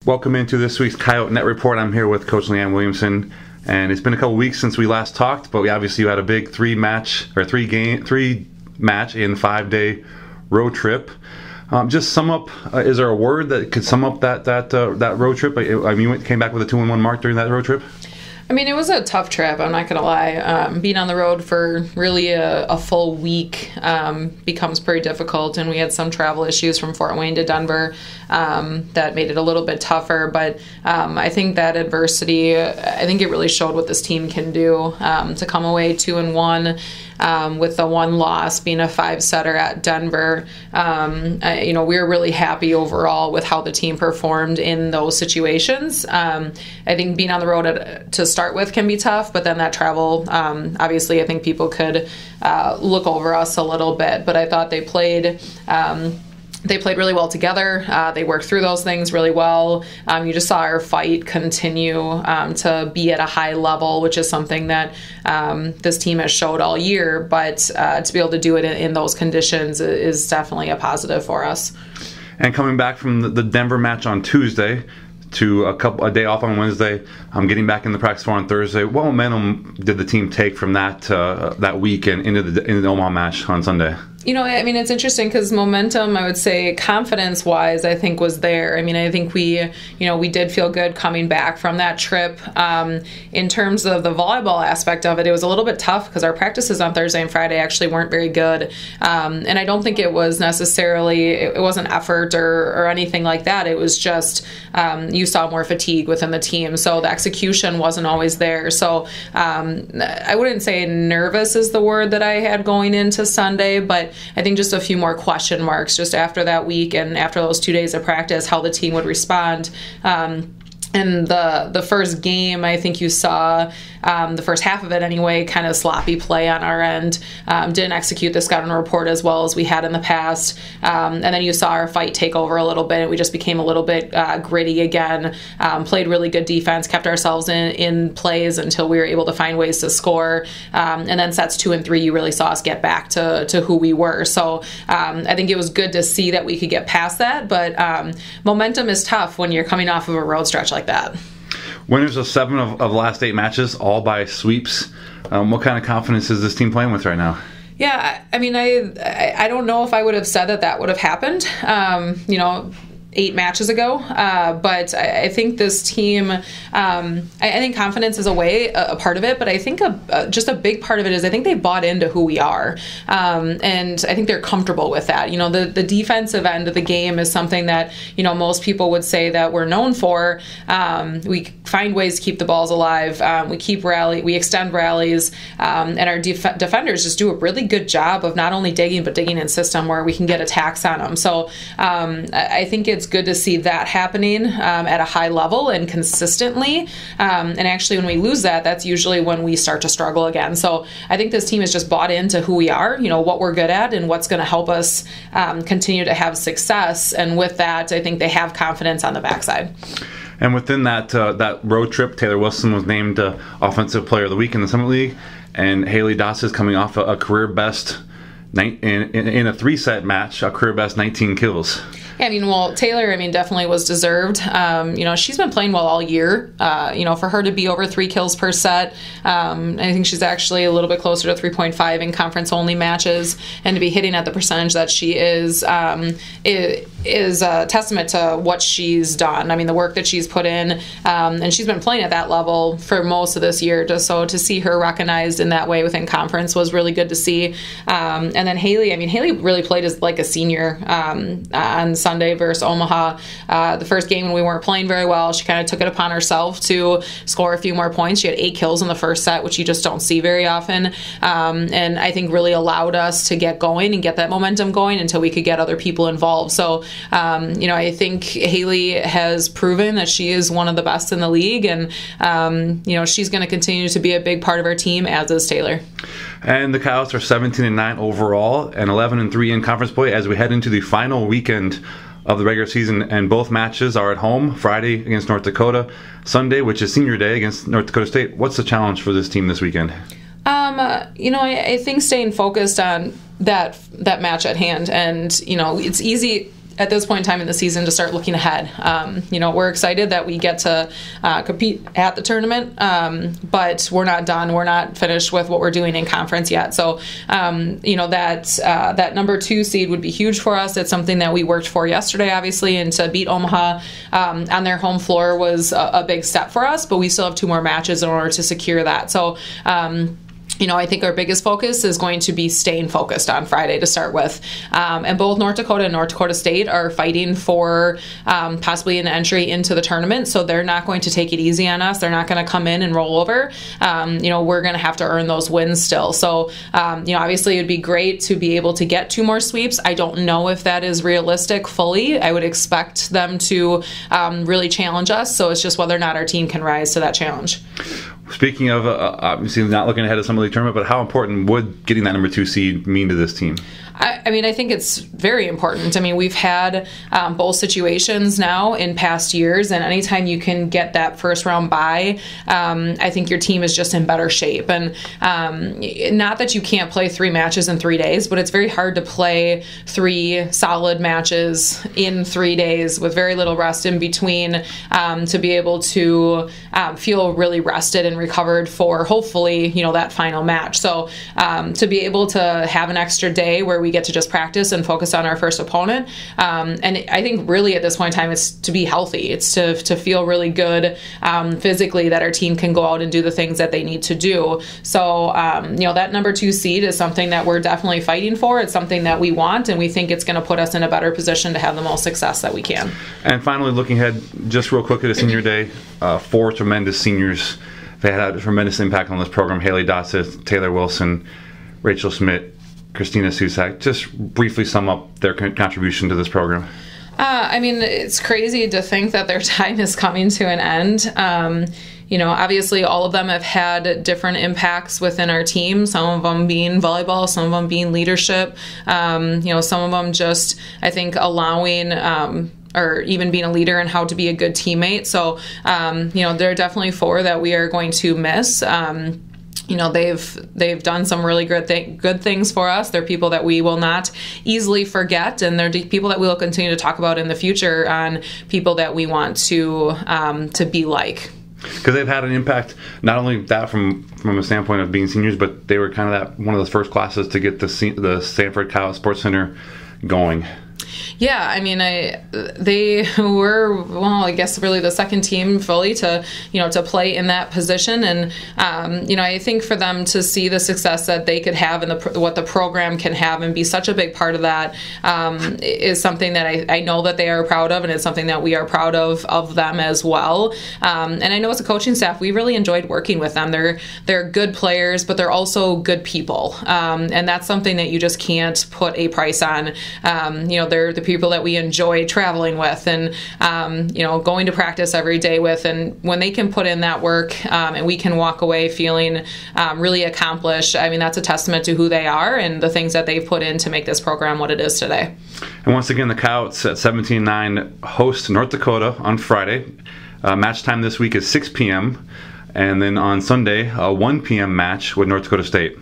Welcome into this week's Coyote Net Report. I'm here with Coach Leanne Williamson, and it's been a couple weeks since we last talked, but we obviously had a big three match in 5-day road trip. Just sum up. Is there a word that could sum up that road trip? I mean, you came back with a 2-1 mark during that road trip. I mean, it was a tough trip, I'm not going to lie. Being on the road for really a full week becomes pretty difficult, and we had some travel issues from Fort Wayne to Denver that made it a little bit tougher. But I think that adversity, I think it really showed what this team can do. To come away 2-1 with the one loss being a 5-setter at Denver, we were really happy overall with how the team performed in those situations. I think being on the road to start with can be tough, but then that travel, obviously I think people could look over us a little bit, but I thought they played really well together. They worked through those things really well. You just saw our fight continue to be at a high level, which is something that this team has showed all year, but to be able to do it in those conditions is definitely a positive for us. And coming back from the Denver match on Tuesday to a day off on Wednesday, getting back in the practice floor on Thursday, what momentum did the team take from that week and into the Omaha match on Sunday? I mean, it's interesting because momentum, I would say confidence-wise, I think was there. I mean, I think we did feel good coming back from that trip. In terms of the volleyball aspect of it, it was a little bit tough because our practices on Thursday and Friday actually weren't very good. And I don't think it was necessarily, it wasn't effort or anything like that. It was just you saw more fatigue within the team. So the execution wasn't always there. So I wouldn't say nervous is the word that I had going into Sunday, but I think just a few more question marks just after that week and after those 2 days of practice, how the team would respond. And the first game, I think you saw the first half of it anyway, kind of sloppy play on our end. Didn't execute the scouting report as well as we had in the past. And then you saw our fight take over a little bit. We just became a little bit gritty again. Played really good defense, kept ourselves in plays until we were able to find ways to score. And then sets 2 and 3, you really saw us get back to who we were. So I think it was good to see that we could get past that. But momentum is tough when you're coming off of a road stretch like that. Winners of 7 of the last 8 matches, all by sweeps. What kind of confidence is this team playing with right now? Yeah, I mean, I don't know if I would have said that would have happened, 8 matches ago, but I think this team, I think confidence is a part of it, but I think just a big part of it is I think they bought into who we are, and I think they're comfortable with that. The defensive end of the game is something that, most people would say that we're known for. We find ways to keep the balls alive. We extend rallies, and our defenders just do a really good job of not only digging, but digging in system where we can get attacks on them. So I think it's good to see that happening at a high level and consistently. And actually, when we lose that, that's usually when we start to struggle again. So I think this team has just bought into who we are, what we're good at, and what's going to help us continue to have success. And with that, I think they have confidence on the backside. And within that road trip, Taylor Wilson was named Offensive Player of the Week in the Summit League, and Haley Doss is coming off a career best in a 3-set match, a career best 19 kills. Yeah, Taylor, definitely was deserved. She's been playing well all year. For her to be over 3 kills per set, I think she's actually a little bit closer to 3.5 in conference-only matches, and to be hitting at the percentage that she is a testament to what she's done. The work that she's put in, and she's been playing at that level for most of this year. So to see her recognized in that way within conference was really good to see. And then Haley, Haley really played as like a senior on Sunday versus Omaha. The first game when we weren't playing very well, she kind of took it upon herself to score a few more points. She had 8 kills in the first set, which you just don't see very often. And I think really allowed us to get going and get that momentum going until we could get other people involved. So, I think Haley has proven that she is one of the best in the league, and, she's going to continue to be a big part of our team, as is Taylor. And the Coyotes are 17-9 overall and 11-3 in conference play as we head into the final weekend of the regular season, and both matches are at home. Friday against North Dakota, Sunday, which is senior day, against North Dakota State. What's the challenge for this team this weekend? I think staying focused on that match at hand, and it's easy at this point in time in the season to start looking ahead. We're excited that we get to compete at the tournament, but we're not done. We're not finished with what we're doing in conference yet. So, that number 2 seed would be huge for us. It's something that we worked for yesterday, obviously, and to beat Omaha on their home floor was a big step for us, but we still have 2 more matches in order to secure that. So, I think our biggest focus is going to be staying focused on Friday to start with. And both North Dakota and North Dakota State are fighting for possibly an entry into the tournament, so they're not going to take it easy on us. They're not going to come in and roll over. We're going to have to earn those wins still. So, obviously it would be great to be able to get 2 more sweeps. I don't know if that is realistic fully. I would expect them to really challenge us, so it's just whether or not our team can rise to that challenge. Speaking of, obviously not looking ahead of some of the tournament, but how important would getting that number 2 seed mean to this team? I think it's very important. We've had both situations now in past years, and anytime you can get that first round bye, I think your team is just in better shape. And not that you can't play 3 matches in 3 days, but it's very hard to play 3 solid matches in 3 days with very little rest in between to be able to feel really rested and recovered for hopefully that final match. So to be able to have an extra day where we get to just practice and focus on our first opponent. And I think really at this point in time, it's to be healthy. It's to feel really good physically that our team can go out and do the things that they need to do. So, that number 2 seed is something that we're definitely fighting for. It's something that we want, and we think it's going to put us in a better position to have the most success that we can. And finally, looking ahead, just real quick at the senior day, 4 tremendous seniors. They had a tremendous impact on this program. Haley Dossett, Taylor Wilson, Rachel Schmidt, Christina Susak. Just briefly sum up their contribution to this program. It's crazy to think that their time is coming to an end. Obviously all of them have had different impacts within our team, some of them being volleyball, some of them being leadership, some of them just, I think, allowing or even being a leader and how to be a good teammate. So, there are definitely 4 that we are going to miss. They've done some really good things for us. They're people that we will not easily forget, and they're people that we will continue to talk about in the future on people that we want to be like. Because they've had an impact, not only that from a standpoint of being seniors, but they were kind of one of the first classes to get the Sanford Coyote Sports Center going. Yeah, they were, I guess really the second team fully to play in that position. And, I think for them to see the success that they could have and what the program can have and be such a big part of that is something that I know that they are proud of, and it's something that we are proud of them as well. And I know as a coaching staff, we really enjoyed working with them. They're good players, but they're also good people. And that's something that you just can't put a price on. They're the people that we enjoy traveling with and, going to practice every day with. And when they can put in that work and we can walk away feeling really accomplished, that's a testament to who they are and the things that they've put in to make this program what it is today. And once again, the Coyotes at 17-9 host North Dakota on Friday. Match time this week is 6 p.m. And then on Sunday, a 1 p.m. match with North Dakota State.